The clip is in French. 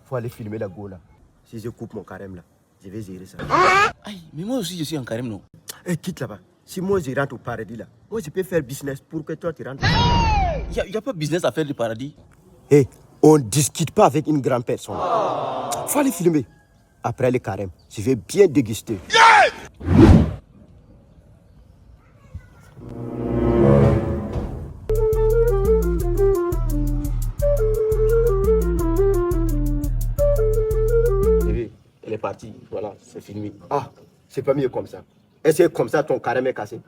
Faut aller filmer la go là. Si je coupe mon carême là, je vais gérer ça. Aïe, mais moi aussi je suis en carême, non? Eh, quitte là-bas. Si moi je rentre au paradis là, moi je peux faire business pour que toi tu rentres. Il n'y a pas business à faire du paradis. Eh, on ne discute pas avec une grande personne. Faut aller filmer. Après le carême, je vais bien déguster. Elle est partie, voilà, c'est filmé. Ah, c'est pas mieux comme ça. Est-ce que comme ça ton carême est cassé?